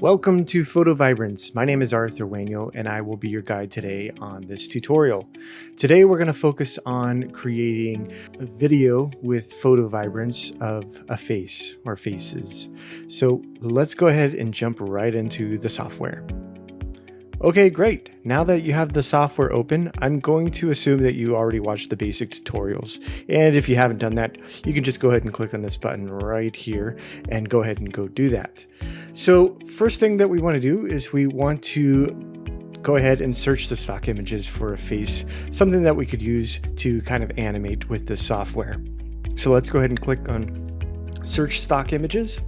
Welcome to PhotoVibrance. My name is Arthur Wainio and I will be your guide today on this tutorial. Today we're going to focus on creating a video with PhotoVibrance of a face or faces. So let's go ahead and jump right into the software. Okay, great. Now that you have the software open, I'm going to assume that you already watched the basic tutorials. And if you haven't done that, you can just go ahead and click on this button right here and go ahead and go do that. So first thing that we want to do is we want to go ahead and search the stock images for a face, something that we could use to kind of animate with this software. So let's go ahead and click on search stock images.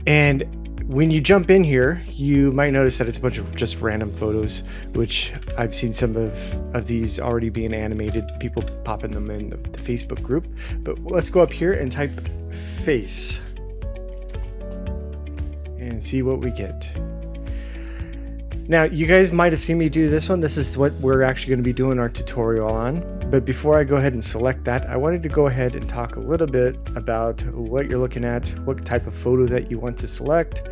And when you jump in here, you might notice that it's a bunch of just random photos, which I've seen some of these already being animated, people popping them in the Facebook group. But let's go up here and type face and see what we get. Now, you guys might have seen me do this one. This is what we're actually going to be doing our tutorial on. But before I go ahead and select that, I wanted to go ahead and talk a little bit about what you're looking at, what type of photo that you want to select,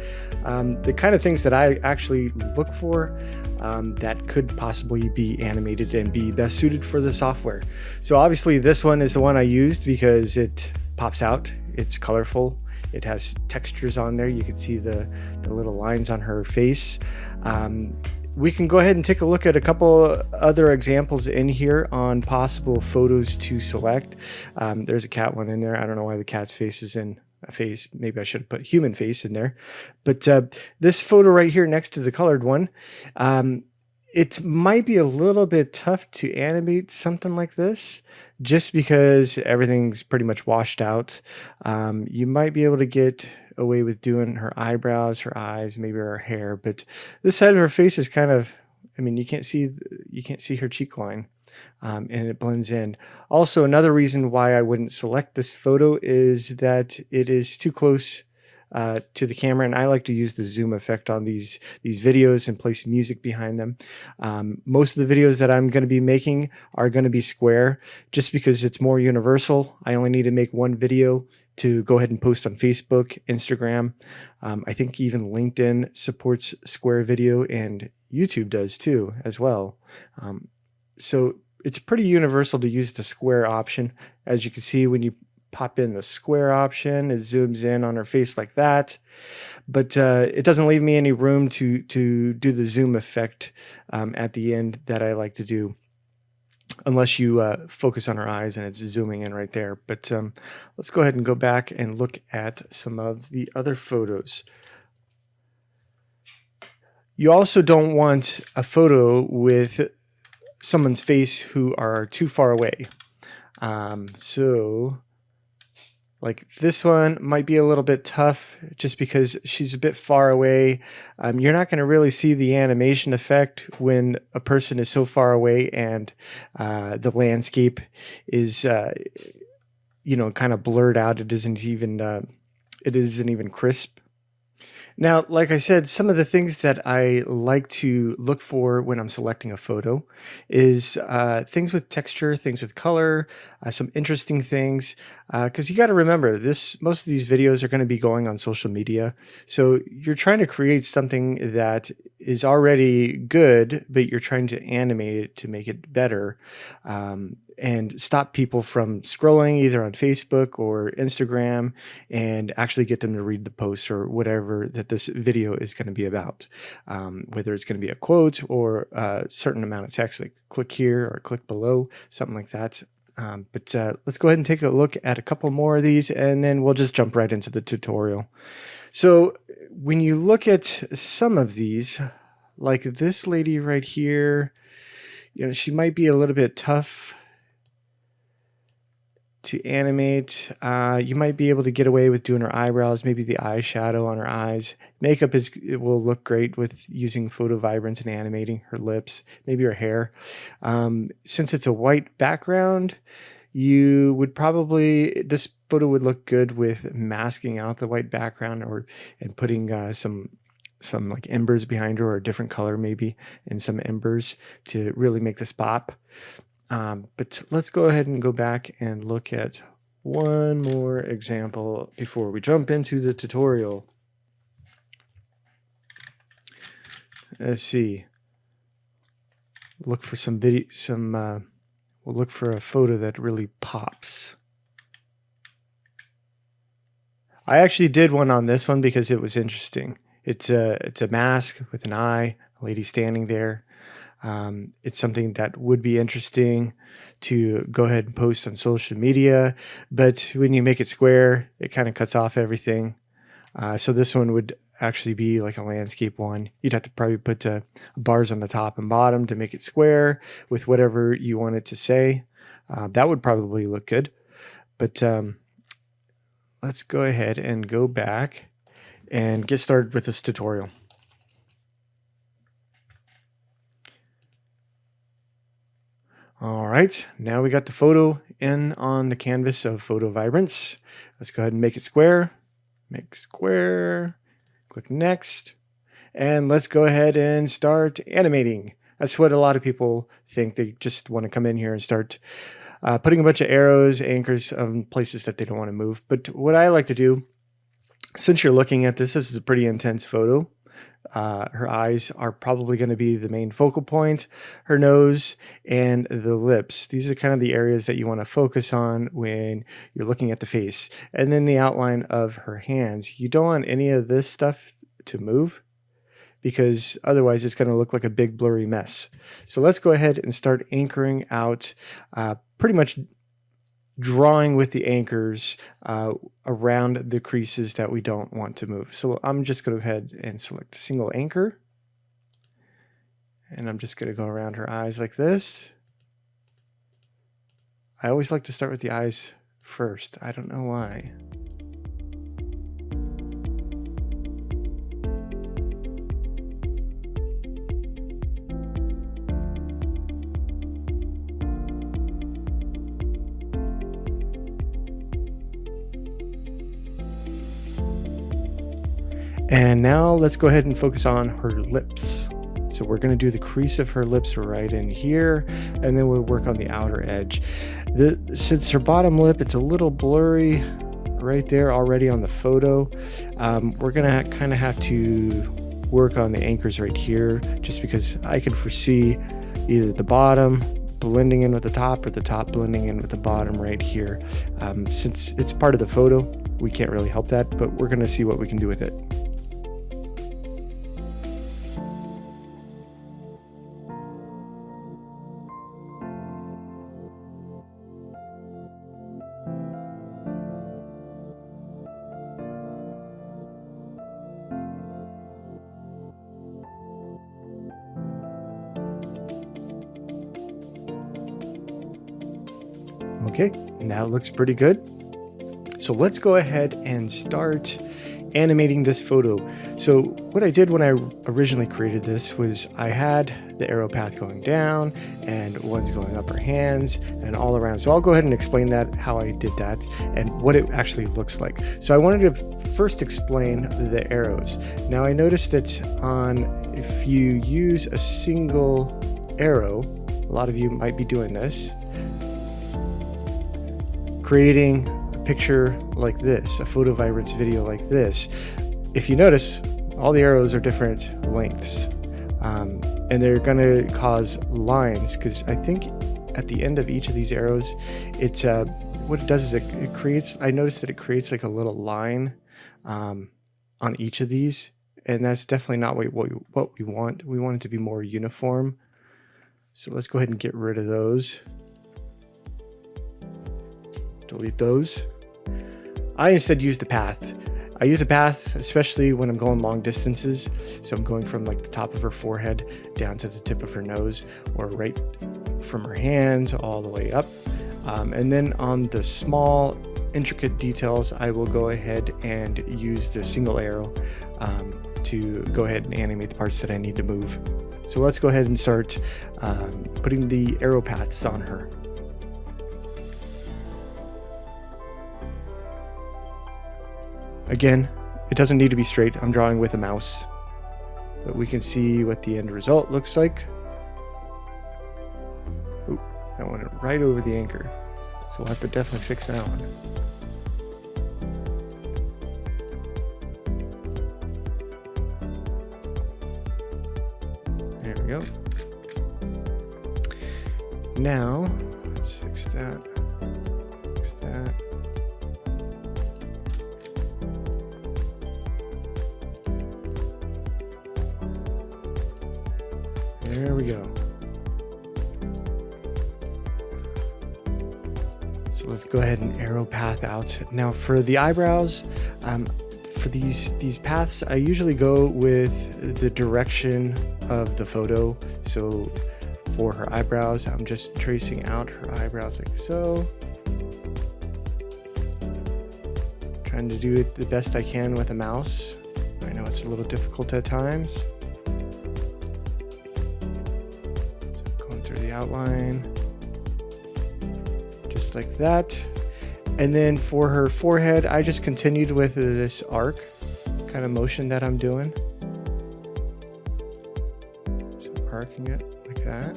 the kind of things that I actually look for that could possibly be animated and be best suited for the software. So obviously this one is the one I used because it pops out, it's colorful. It has textures on there. You can see the little lines on her face. We can go ahead and take a look at a couple other examples in here on possible photos to select. There's a cat one in there. I don't know why the cat's face is in a face. Maybe I should have put human face in there. But this photo right here next to the colored one, it might be a little bit tough to animate something like this just because everything's pretty much washed out. You might be able to get away with doing her eyebrows, her eyes, maybe her hair, but this side of her face is kind of, I mean, you can't see her cheek line, and it blends in. Also, another reason why I wouldn't select this photo is that it is too close to the camera, and I like to use the zoom effect on these videos and place music behind them. Most of the videos that I'm going to be making are going to be square just because it's more universal. I only need to make one video to go ahead and post on Facebook, Instagram. I think even LinkedIn supports square video, and YouTube does too as well. So it's pretty universal to use the square option. As you can see, when you pop in the square option, it zooms in on her face like that, but it doesn't leave me any room to do the zoom effect at the end that I like to do, unless you focus on her eyes and it's zooming in right there. But let's go ahead and go back and look at some of the other photos. You also don't want a photo with someone's face who are too far away. So like this one might be a little bit tough just because she's a bit far away. You're not going to really see the animation effect when a person is so far away and the landscape is, kind of blurred out. It isn't even crisp. Now, like I said, some of the things that I like to look for when I'm selecting a photo is things with texture, things with color, some interesting things. Because you got to remember, most of these videos are going to be going on social media. So you're trying to create something that is already good, but you're trying to animate it to make it better. And stop people from scrolling either on Facebook or Instagram and actually get them to read the post or whatever that this video is going to be about. Whether it's going to be a quote or a certain amount of text, like click here or click below, something like that. But let's go ahead and take a look at a couple more of these and then we'll just jump right into the tutorial. So when you look at some of these, like this lady right here, she might be a little bit tough to animate. You might be able to get away with doing her eyebrows, maybe the eyeshadow on her eyes. Makeup it will look great with using PhotoVibrance and animating her lips, maybe her hair. Since it's a white background, this photo would look good with masking out the white background and putting some like embers behind her or a different color maybe and some embers to really make this pop. But let's go ahead and go back and look at one more example before we jump into the tutorial. Let's see. Look for some video, we'll look for a photo that really pops. I actually did one on this one because it was interesting. It's a mask with an eye, a lady standing there. It's something that would be interesting to go ahead and post on social media, but when you make it square, it kind of cuts off everything. So this one would actually be like a landscape one. You'd have to probably put bars on the top and bottom to make it square with whatever you want it to say. That would probably look good, but let's go ahead and go back and get started with this tutorial. All right, now we got the photo in on the canvas of PhotoVibrance. Let's go ahead and make it square. Make square, click next, and let's go ahead and start animating. That's what a lot of people think. They just want to come in here and start putting a bunch of arrows, anchors on places that they don't want to move. But what I like to do, since you're looking at this is a pretty intense photo. Her eyes are probably going to be the main focal point, her nose, and the lips. These are kind of the areas that you want to focus on when you're looking at the face. And then the outline of her hands. You don't want any of this stuff to move because otherwise it's going to look like a big blurry mess. So let's go ahead and start anchoring out, pretty much drawing with the anchors around the creases that we don't want to move. So I'm just going to go ahead and select a single anchor. And I'm just going to go around her eyes like this. I always like to start with the eyes first. I don't know why. And now let's go ahead and focus on her lips. So we're going to do the crease of her lips right in here, and then we'll work on the outer edge. Since her bottom lip, it's a little blurry right there already on the photo, we're going to kind of have to work on the anchors right here, just because I can foresee either the bottom blending in with the top or the top blending in with the bottom right here. Since it's part of the photo, we can't really help that, but we're going to see what we can do with it. Okay, now it looks pretty good. So let's go ahead and start animating this photo. So what I did when I originally created this was I had the arrow path going down and one's going up her hands and all around. So I'll go ahead and explain that, how I did that and what it actually looks like. So I wanted to first explain the arrows. Now I noticed that if you use a single arrow, a lot of you might be doing this, creating a picture like this, a PhotoVibrance video like this. If you notice, all the arrows are different lengths, and they're going to cause lines, because I think at the end of each of these arrows, what it does is it creates, I noticed that it creates like a little line on each of these, and that's definitely not what we want. We want it to be more uniform. So let's go ahead and get rid of those. Delete those. I instead use the path. I use the path especially when I'm going long distances. So I'm going from like the top of her forehead down to the tip of her nose, or right from her hands all the way up. And then on the small intricate details, I will go ahead and use the single arrow to go ahead and animate the parts that I need to move. So let's go ahead and start putting the arrow paths on her. Again, it doesn't need to be straight. I'm drawing with a mouse, but we can see what the end result looks like. Oop, that went right over the anchor. So we'll have to definitely fix that one. go. Now, let's fix that. Fix that. There we go. So let's go ahead and arrow path out. Now for the eyebrows, for these paths, I usually go with the direction of the photo. So for her eyebrows, I'm just tracing out her eyebrows like so. Trying to do it the best I can with a mouse. I know it's a little difficult at times. So going through the outline. Just like that. And then for her forehead, I just continued with this arc kind of motion that I'm doing. So arcing it like that.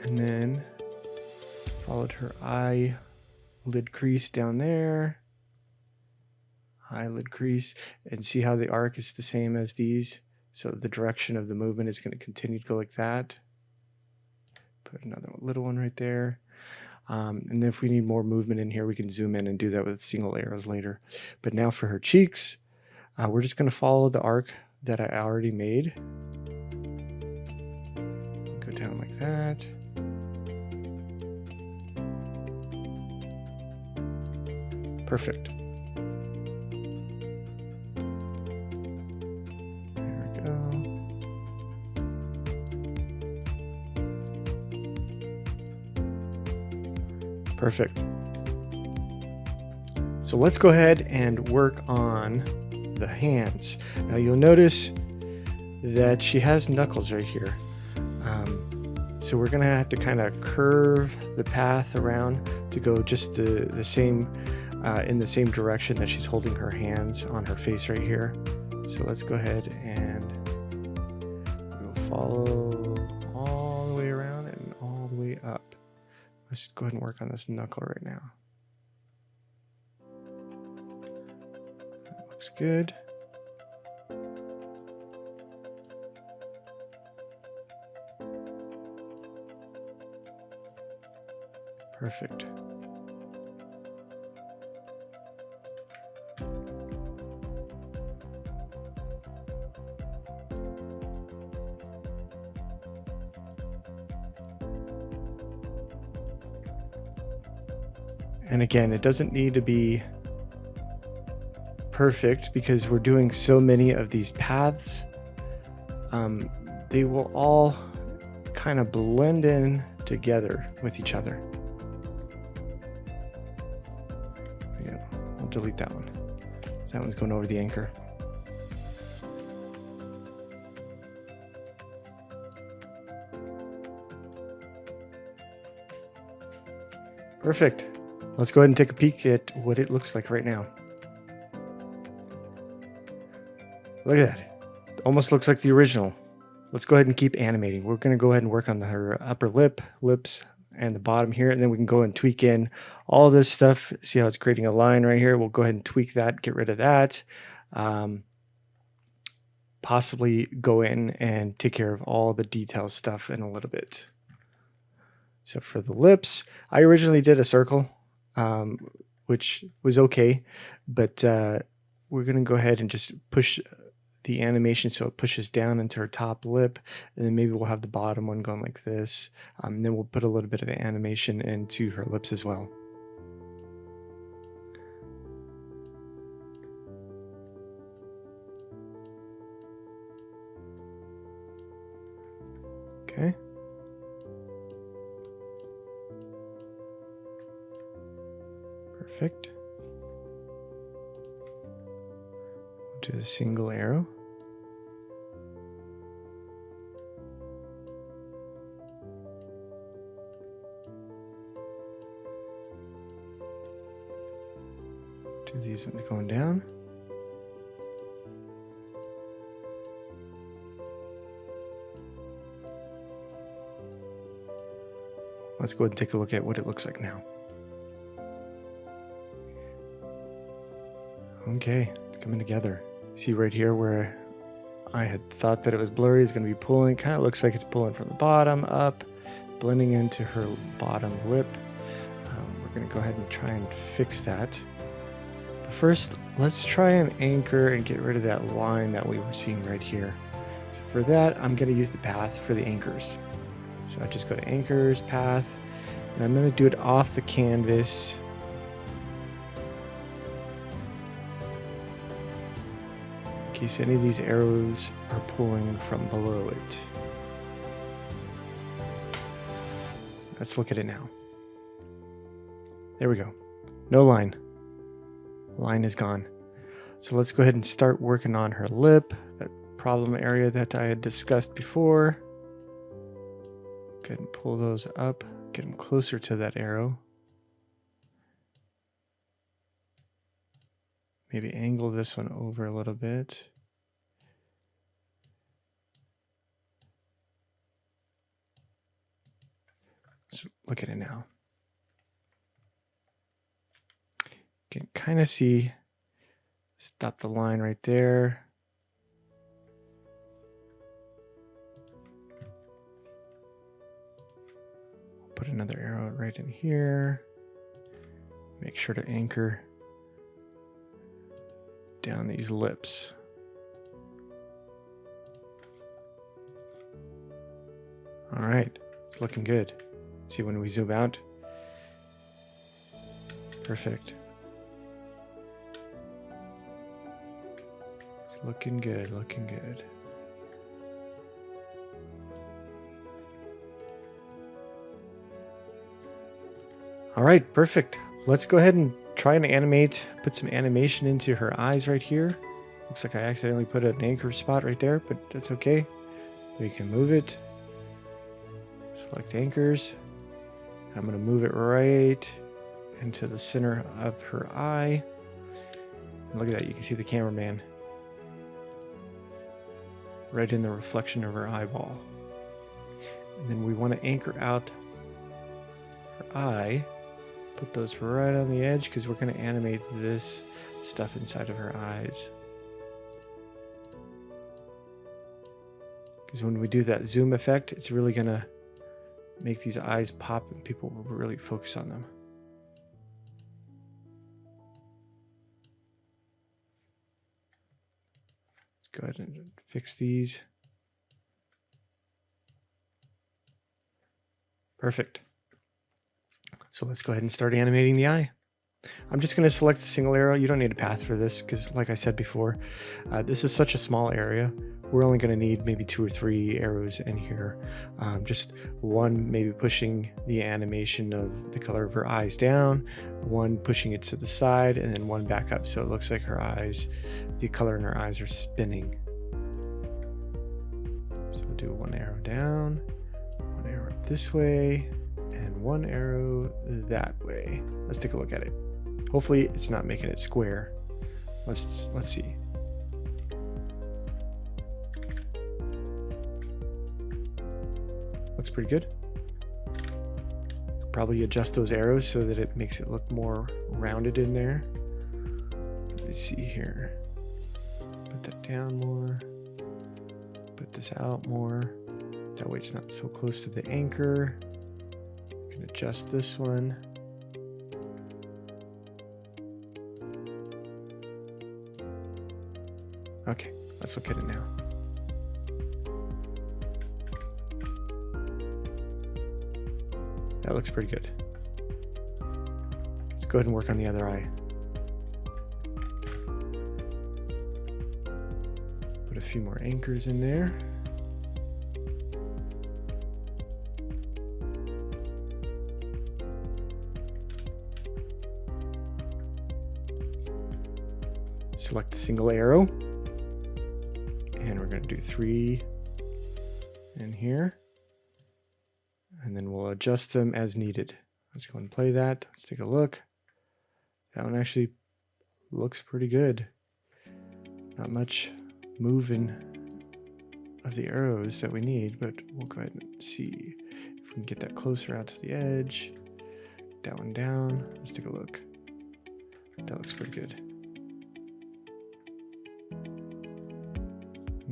And then followed her eyelid crease down there. Eyelid crease, and see how the arc is the same as these. So the direction of the movement is going to continue to go like that. Put another little one right there. And then if we need more movement in here, we can zoom in and do that with single arrows later. But now for her cheeks, we're just going to follow the arc that I already made. Go down like that. Perfect. Perfect. So let's go ahead and work on the hands. Now you'll notice that she has knuckles right here. So we're gonna have to kind of curve the path around to go just the same in the same direction that she's holding her hands on her face right here. So let's go ahead and we'll follow all the way around and all the way up. Let's go ahead and work on this knuckle right now. That looks good. Perfect. And again, it doesn't need to be perfect because we're doing so many of these paths. They will all kind of blend in together with each other. Yeah, I'll delete that one. That one's going over the anchor. Perfect. Let's go ahead and take a peek at what it looks like right now. Look at that. It almost looks like the original. Let's go ahead and keep animating. We're going to go ahead and work on her upper lip, lips, and the bottom here, and then we can go and tweak in all this stuff. See how it's creating a line right here? We'll go ahead and tweak that, get rid of that. Possibly go in and take care of all the detail stuff in a little bit. So for the lips, I originally did a circle. Which was okay, but we're going to go ahead and just push the animation so it pushes down into her top lip, and then maybe we'll have the bottom one going like this, and then we'll put a little bit of the animation into her lips as well. Okay. Perfect. Do a single arrow. Do these ones going down. Let's go ahead and take a look at what it looks like now. Okay, it's coming together. See right here where I had thought that it was blurry, it's going to be pulling. Kind of looks like it's pulling from the bottom up, blending into her bottom lip. We're going to go ahead and try and fix that. But first, let's try and anchor and get rid of that line that we were seeing right here. So for that, I'm going to use the path for the anchors. So I just go to anchors, path, and I'm going to do it off the canvas. In case any of these arrows are pulling from below it. Let's look at it now. There we go. No line. Line is gone. So let's go ahead and start working on her lip, that problem area that I had discussed before. Go ahead and pull those up, get them closer to that arrow. Maybe angle this one over a little bit. Let's look at it now. You can kind of see, stop the line right there. Put another arrow right in here. Make sure to anchor down these lips. All right, it's looking good. See when we zoom out? Perfect. It's looking good, looking good. All right, perfect. Let's go ahead and try and animate, put some animation into her eyes right here. Looks like I accidentally put an anchor spot right there, but that's okay. We can move it. Select anchors. I'm going to move it right into the center of her eye. And look at that, you can see the cameraman right in the reflection of her eyeball. And then we want to anchor out her eye. Put those right on the edge because we're going to animate this stuff inside of her eyes. Because when we do that zoom effect, it's really going to make these eyes pop and people will really focus on them. Let's go ahead and fix these. Perfect. So let's go ahead and start animating the eye. I'm just going to select a single arrow. You don't need a path for this because, like I said before, this is such a small area. We're only going to need maybe 2 or 3 arrows in here. Just one maybe pushing the animation of the color of her eyes down, one pushing it to the side, and then one back up. So it looks like her eyes, the color in her eyes are spinning. So we'll do one arrow down, one arrow up this way, and one arrow that way. Let's take a look at it. Hopefully it's not making it square. Let's see. Looks pretty good. Probably adjust those arrows so that it makes it look more rounded in there. Let me see here. Put that down more. Put this out more. That way it's not so close to the anchor. Can adjust this one. Okay, let's look at it now. That looks pretty good. Let's go ahead and work on the other eye. Put a few more anchors in there. Select a single arrow. And we're going to do 3 in here. And then we'll adjust them as needed. Let's go and play that. Let's take a look. That one actually looks pretty good. Not much moving of the arrows that we need, but we'll go ahead and see if we can get that closer out to the edge. That one down. Let's take a look. That looks pretty good.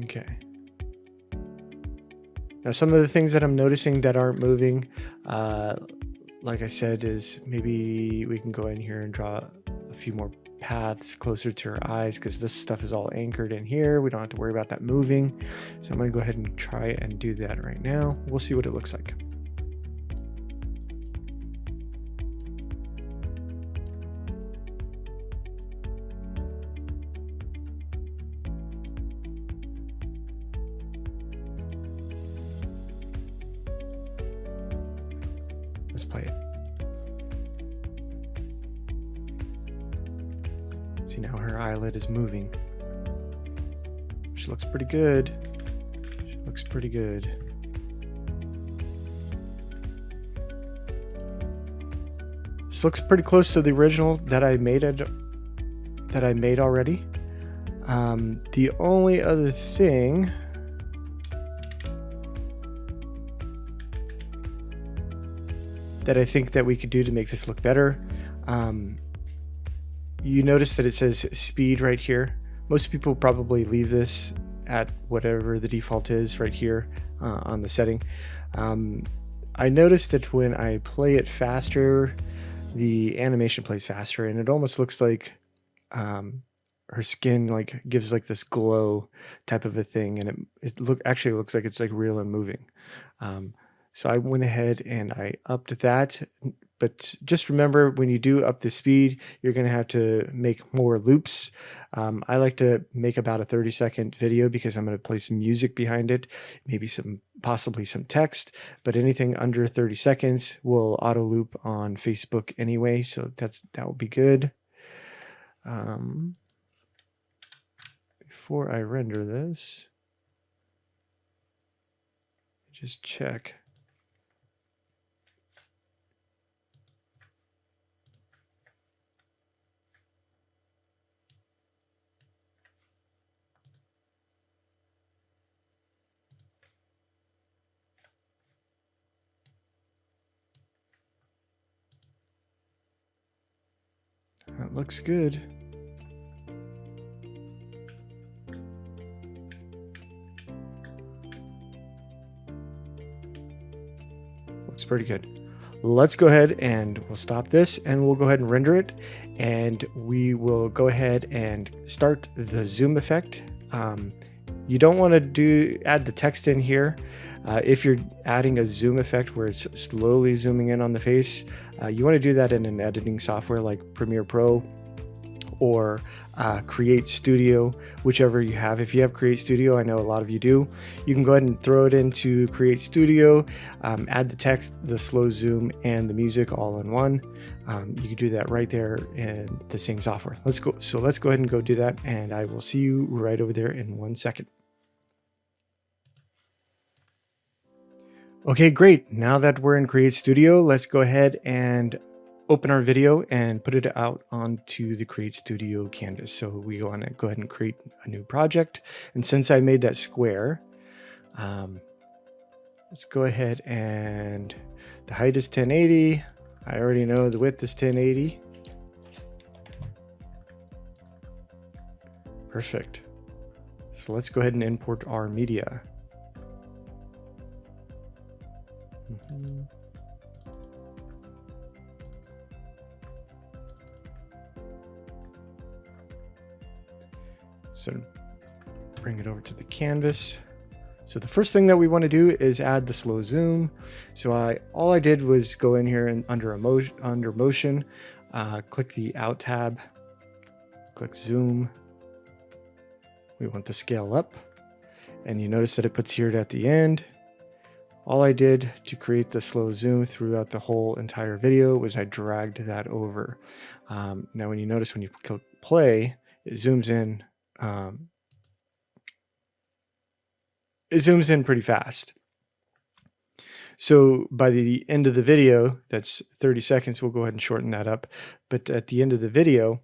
Okay. Now, some of the things that I'm noticing that aren't moving, like I said, is maybe we can go in here and draw a few more paths closer to her eyes, because this stuff is all anchored in here. We don't have to worry about that moving. So I'm going to go ahead and try and do that right now. We'll see what it looks like. Let's play it. See, now her eyelid is moving. She looks pretty good. She looks pretty good. This looks pretty close to the original that I made already. The only other thing that I think that we could do to make this look better, you notice that it says speed right here. Most people probably leave this at whatever the default is right here on the setting. I noticed that when I play it faster, the animation plays faster, and it almost looks like her skin like gives like this glow type of a thing, and it actually looks like it's like real and moving. So I went ahead and I upped that, but just remember, when you do up the speed, you're going to have to make more loops. I like to make about a 30-second video because I'm going to play some music behind it, maybe possibly some text, but anything under 30 seconds will auto loop on Facebook anyway, so that will be good. Before I render this, just check. That looks good. Looks pretty good. Let's go ahead and we'll stop this and we'll go ahead and render it, and we will go ahead and start the zoom effect. You don't want to add the text in here. If you're adding a zoom effect where it's slowly zooming in on the face, you want to do that in an editing software like Premiere Pro or CreateStudio, whichever you have. If you have CreateStudio, I know a lot of you do, you can go ahead and throw it into CreateStudio, add the text, the slow zoom, and the music all in one. You can do that right there in the same software. Let's go ahead and go do that, and I will see you right over there in 1 second. Okay, great. Now that we're in CreateStudio, let's go ahead and open our video and put it out onto the CreateStudio canvas. So we want to go ahead and create a new project. And since I made that square, let's go ahead and the height is 1080. I already know the width is 1080. Perfect. So let's go ahead and import our media. So bring it over to the canvas. So the first thing that we want to do is add the slow zoom. So all I did was go in here and under motion, click the out tab, click zoom. We want the scale up, and you notice that it puts here at the end. All I did to create the slow zoom throughout the whole entire video was I dragged that over. Now when you notice when you click play, it zooms in. It zooms in pretty fast. So by the end of the video, that's 30 seconds, we'll go ahead and shorten that up. But at the end of the video,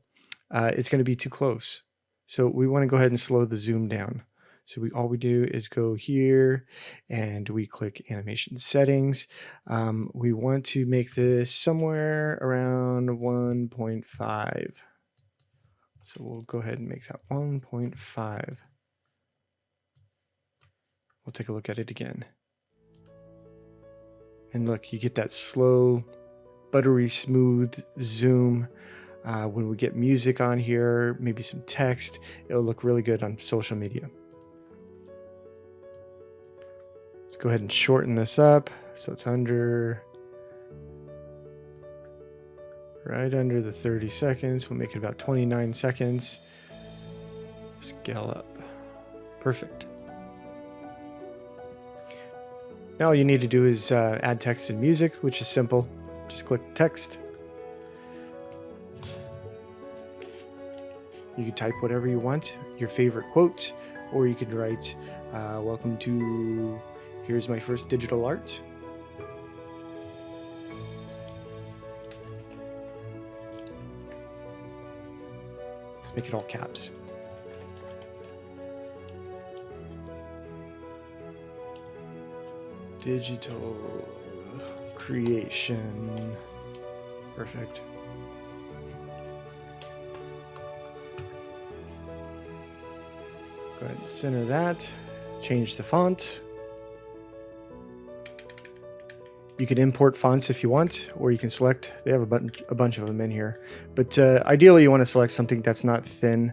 it's going to be too close. So we want to go ahead and slow the zoom down. So all we do is go here and we click animation settings. We want to make this somewhere around 1.5. So we'll go ahead and make that 1.5. we'll take a look at it again. And look, you get that slow, buttery smooth zoom. When we get music on here, maybe some text, it'll look really good on social media. Let's go ahead and shorten this up so it's right under the 30 seconds. We'll make it about 29 seconds. Scale up. Perfect. Now all you need to do is add text and music, which is simple. Just click the text. You can type whatever you want, your favorite quote, or you can write, welcome to, here's my first digital art. Let's make it all caps. Digital creation. Perfect. Go ahead and center that. Change the font. You can import fonts if you want, or you can select, they have a bunch of them in here. But ideally you want to select something that's not thin,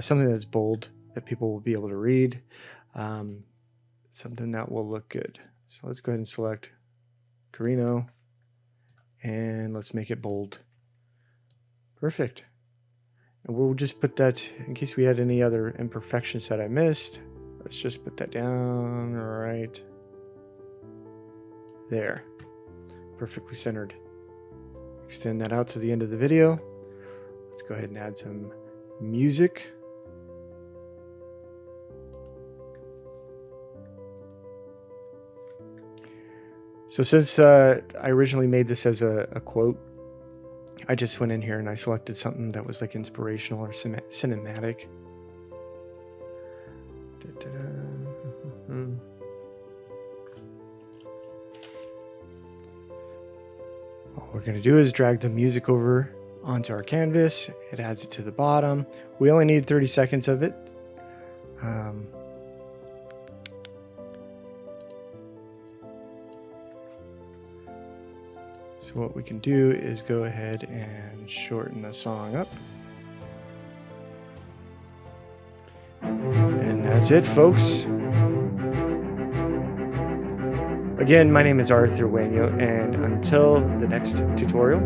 something that's bold, that people will be able to read, something that will look good. So let's go ahead and select Carino, and let's make it bold. Perfect. And we'll just put that, in case we had any other imperfections that I missed, let's just put that down right there. Perfectly centered. Extend that out to the end of the video. Let's go ahead and add some music. So since I originally made this as a quote, I just went in here and I selected something that was like inspirational or cinematic. All we're going to do is drag the music over onto our canvas. It adds it to the bottom. We only need 30 seconds of it. So what we can do is go ahead and shorten the song up. And that's it, folks. Again, my name is Arthur Wanyo, and until the next tutorial,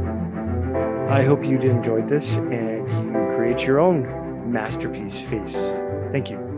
I hope you enjoyed this and you create your own masterpiece face. Thank you.